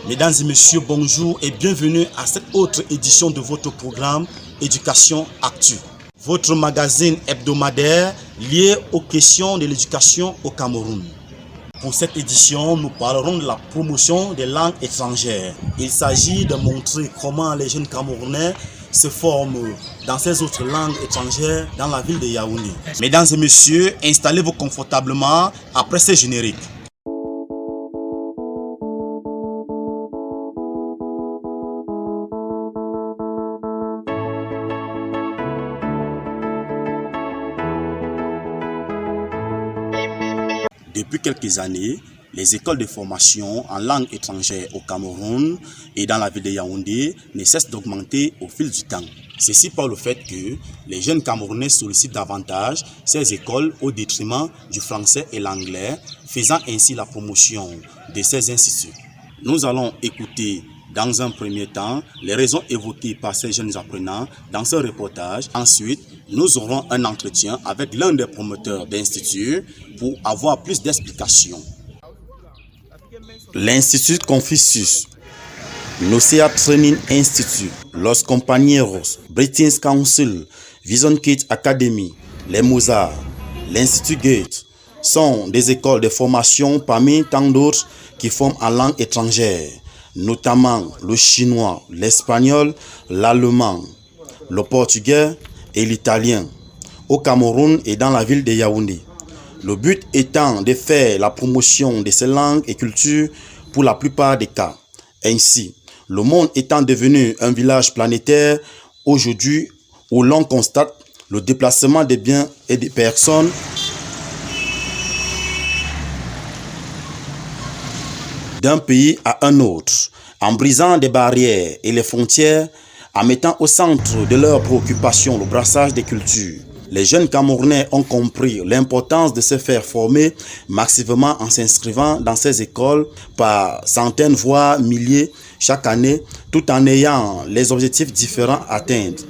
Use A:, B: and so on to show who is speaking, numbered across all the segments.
A: Mesdames et messieurs, bonjour et bienvenue à cette autre édition de votre programme Éducation Actu. Votre magazine hebdomadaire lié aux questions de l'éducation au Cameroun. Pour cette édition, nous parlerons de la promotion des langues étrangères. Il s'agit de montrer comment les jeunes Camerounais se forment dans ces autres langues étrangères dans la ville de Yaoundé. Mesdames et messieurs, installez-vous confortablement après ces génériques. Depuis quelques années, les écoles de formation en langue étrangère au Cameroun et dans la ville de Yaoundé ne cessent d'augmenter au fil du temps. Ceci par le fait que les jeunes Camerounais sollicitent davantage ces écoles au détriment du français et l'anglais, faisant ainsi la promotion de ces instituts. Nous allons écouter dans un premier temps les raisons évoquées par ces jeunes apprenants dans ce reportage. Ensuite, nous aurons un entretien avec l'un des promoteurs d'instituts pour avoir plus d'explications. L'Institut Confucius, l'Ocea Training Institute, Los Compañeros, British Council, Vision Kids Academy, les Mozart, l'Institut Goethe sont des écoles de formation parmi tant d'autres qui forment en langue étrangère, notamment le chinois, l'espagnol, l'allemand, le portugais et l'italien, au Cameroun et dans la ville de Yaoundé. Le but étant de faire la promotion de ces langues et cultures pour la plupart des cas. Ainsi, le monde étant devenu un village planétaire aujourd'hui où l'on constate le déplacement des biens et des personnes d'un pays à un autre, en brisant des barrières et les frontières, en mettant au centre de leurs préoccupations le brassage des cultures. Les jeunes Camerounais ont compris l'importance de se faire former massivement en s'inscrivant dans ces écoles par centaines voire milliers chaque année, tout en ayant les objectifs différents à atteindre.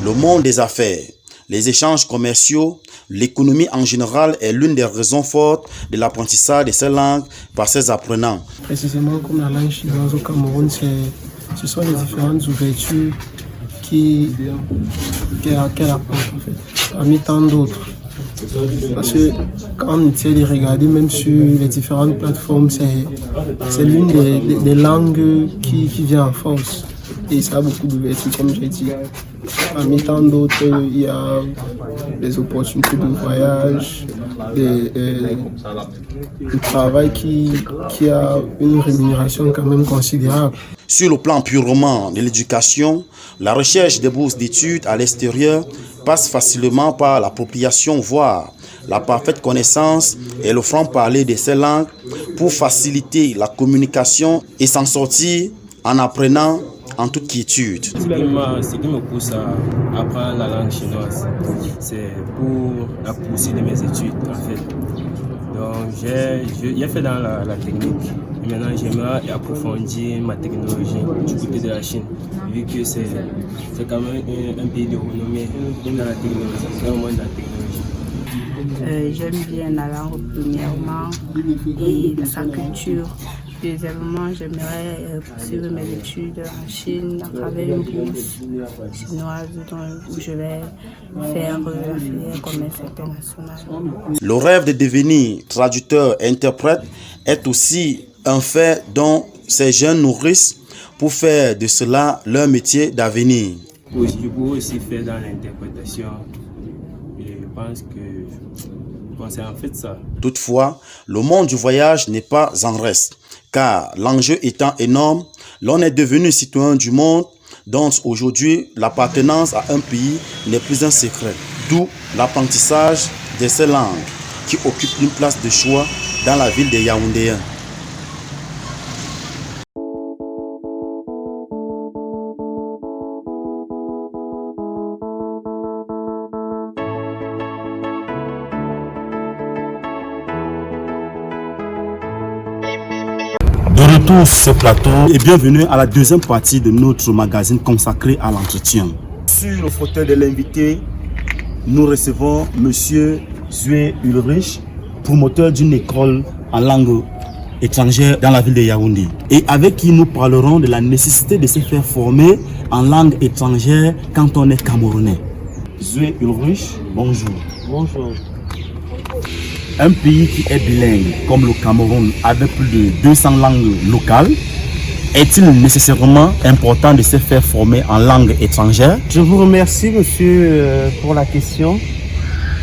A: Le monde des affaires, les échanges commerciaux, l'économie en général est l'une des raisons fortes de l'apprentissage de ces langues par ces apprenants.
B: Précisément comme la langue chinoise au Cameroun, ce sont les différentes ouvertures qu'elle apporte en fait, parmi tant d'autres. Parce que quand on essaie de regarder même sur les différentes plateformes, c'est l'une des langues qui vient en force. Et ça a beaucoup d'ouverture, comme j'ai dit. Parmi tant d'autres, il y a des opportunités de voyage, du travail qui a une rémunération quand même considérable.
A: Sur le plan purement de l'éducation, la recherche des bourses d'études à l'extérieur passe facilement par l'appropriation, voire la parfaite connaissance et le franc-parler de ces langues pour faciliter la communication et s'en sortir en apprenant en toute quiétude.
C: Ce qui me pousse à apprendre la langue chinoise, c'est pour la poursuite de mes études en fait. Donc j'ai fait dans la technique. Et maintenant j'aimerais approfondir ma technologie du côté de la Chine, vu que c'est quand même un pays de renommée dans la technologie, c'est un monde de la technologie.
D: J'aime bien la langue premièrement et sa culture. Deuxièmement, j'aimerais poursuivre mes études en Chine à travers une bourse chinoise où je vais faire la filière commerce international.
A: Le rêve de devenir traducteur-interprète est aussi un fait dont ces jeunes nourrissent pour faire de cela leur métier d'avenir.
C: Je peux aussi faire dans l'interprétation. Je pense que c'est en fait ça.
A: Toutefois, le monde du voyage n'est pas en reste, car l'enjeu étant énorme, l'on est devenu citoyen du monde, dont aujourd'hui l'appartenance à un pays n'est plus un secret. D'où l'apprentissage de ces langues qui occupent une place de choix dans la ville des Yaoundéens. De retour sur ce plateau et bienvenue à la deuxième partie de notre magazine consacré à l'entretien. Sur le fauteuil de l'invité, nous recevons Monsieur Zoué Ulrich, promoteur d'une école en langue étrangère dans la ville de Yaoundé, et avec qui nous parlerons de la nécessité de se faire former en langue étrangère quand on est camerounais. Zoué Ulrich, bonjour.
B: Bonjour.
A: Un pays qui est bilingue, comme le Cameroun, avec plus de 200 langues locales, est-il nécessairement important de se faire former en langue étrangère?
B: Je vous remercie, monsieur, pour la question.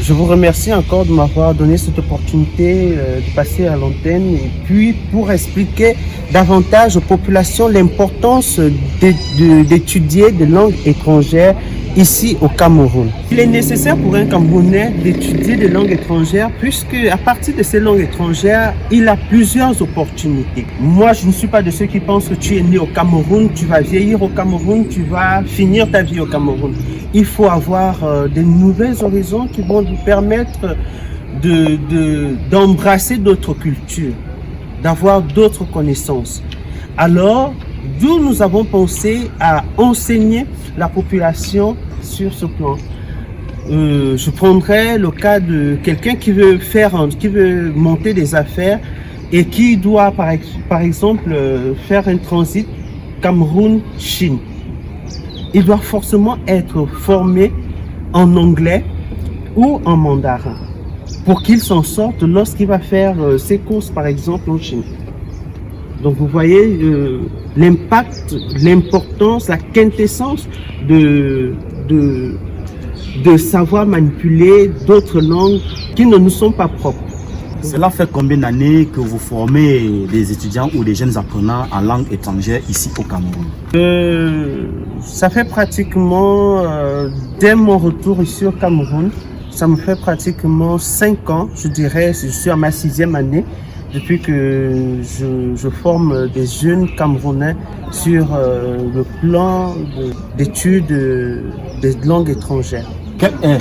B: Je vous remercie encore de m'avoir donné cette opportunité de passer à l'antenne et puis pour expliquer davantage aux populations l'importance d'étudier des langues étrangères ici au Cameroun. Il est nécessaire pour un Camerounais d'étudier des langues étrangères puisque à partir de ces langues étrangères, il a plusieurs opportunités. Moi, je ne suis pas de ceux qui pensent que tu es né au Cameroun, tu vas vieillir au Cameroun, tu vas finir ta vie au Cameroun. Il faut avoir des nouvelles horizons qui vont nous permettre d'embrasser d'autres cultures, d'avoir d'autres connaissances. Alors, d'où nous avons pensé à enseigner la population sur ce plan. Je prendrai le cas de quelqu'un qui veut monter des affaires et qui doit par exemple faire un transit Cameroun-Chine. Il doit forcément être formé en anglais ou en mandarin pour qu'il s'en sorte lorsqu'il va faire ses courses par exemple en Chine. Donc vous voyez l'impact, l'importance, la quintessence de savoir manipuler d'autres langues qui ne nous sont pas propres.
A: Cela fait combien d'années que vous formez des étudiants ou des jeunes apprenants en langue étrangère ici au Cameroun?
B: Ça fait pratiquement, dès mon retour ici au Cameroun, ça me fait pratiquement 5 ans, je dirais, je suis à ma 6e année, depuis que je forme des jeunes Camerounais sur le plan d'études des langues étrangères.
A: Quelle est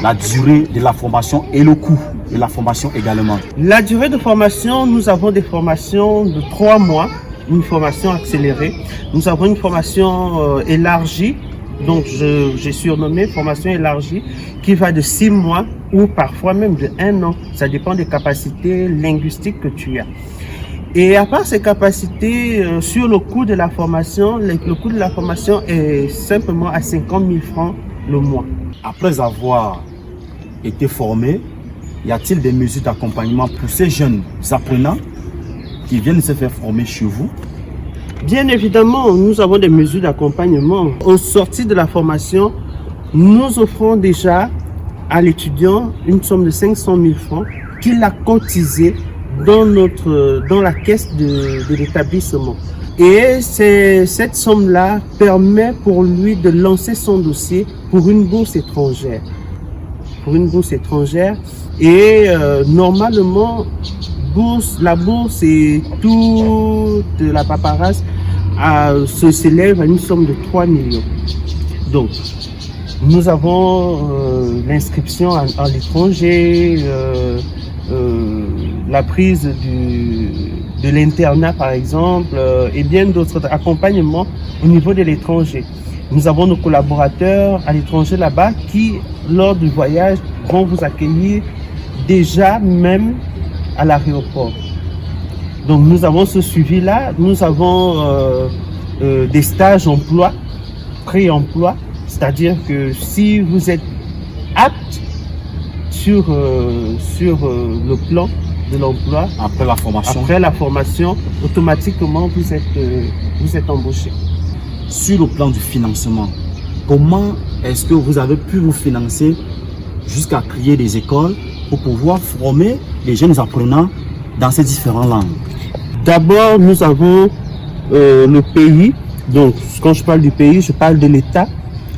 A: la durée de la formation et le coût de la formation également? La
B: durée de formation, nous avons des formations de 3 mois, une formation accélérée. Nous avons une formation élargie, donc j'ai surnommé formation élargie, qui va de 6 mois ou parfois même de 1 an. Ça dépend des capacités linguistiques que tu as. Et à part ces capacités, sur le coût de la formation, le coût de la formation est simplement à 50 000 francs le mois.
A: Après avoir été formé, y a-t-il des mesures d'accompagnement pour ces jeunes apprenants qui viennent se faire former chez vous?
B: Bien évidemment, nous avons des mesures d'accompagnement. Au sortir de la formation, nous offrons déjà à l'étudiant une somme de 500 000 francs qu'il a cotisé dans la caisse de l'établissement. Et cette somme-là permet pour lui de lancer son dossier pour une bourse étrangère. Et normalement, la bourse et toute la paperasse s'élève à une somme de 3 millions. Donc, nous avons l'inscription à l'étranger, la prise de l'internat par exemple, et bien d'autres accompagnements au niveau de l'étranger. Nous avons nos collaborateurs à l'étranger là-bas qui, lors du voyage, vont vous accueillir déjà même à l'aéroport. Donc nous avons ce suivi-là, nous avons des stages emploi, pré-emploi, c'est-à-dire que si vous êtes apte sur le plan de l'emploi, après la formation, automatiquement vous êtes embauché.
A: Sur le plan du financement, comment est-ce que vous avez pu vous financer jusqu'à créer des écoles pour pouvoir former les jeunes apprenants dans ces différentes langues?
B: D'abord, nous avons le pays. Donc, quand je parle du pays, je parle de l'État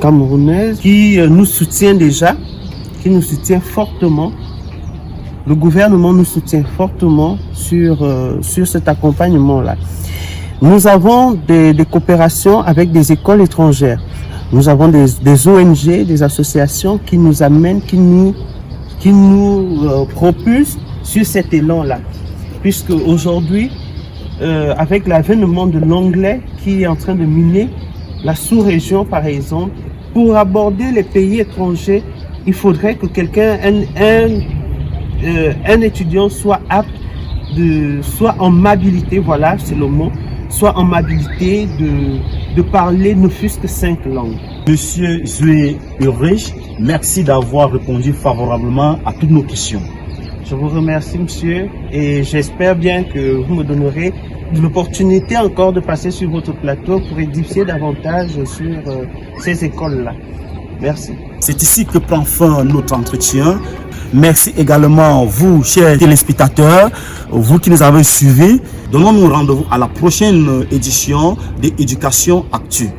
B: camerounais qui nous soutient déjà, qui nous soutient fortement. Le gouvernement nous soutient fortement sur cet accompagnement-là. Nous avons des coopérations avec des écoles étrangères. Nous avons des ONG, des associations qui nous amènent, qui nous propulsent sur cet élan-là. Puisque aujourd'hui, avec l'avènement de l'anglais qui est en train de miner la sous-région, par exemple,
E: pour aborder les pays étrangers, il faudrait que quelqu'un, un étudiant soit apte, soit en mobilité, voilà, c'est le mot, soit en mobilité de parler ne fût-ce que 5 langues.
F: Monsieur Zoué Ulrich, merci d'avoir répondu favorablement à toutes nos questions.
E: Je vous remercie, monsieur, et j'espère bien que vous me donnerez l'opportunité encore de passer sur votre plateau pour édifier davantage sur ces écoles-là. Merci.
F: C'est ici que prend fin notre entretien. Merci également vous, chers téléspectateurs, vous qui nous avez suivis. Donnons-nous rendez-vous à la prochaine édition d'Éducation Actu.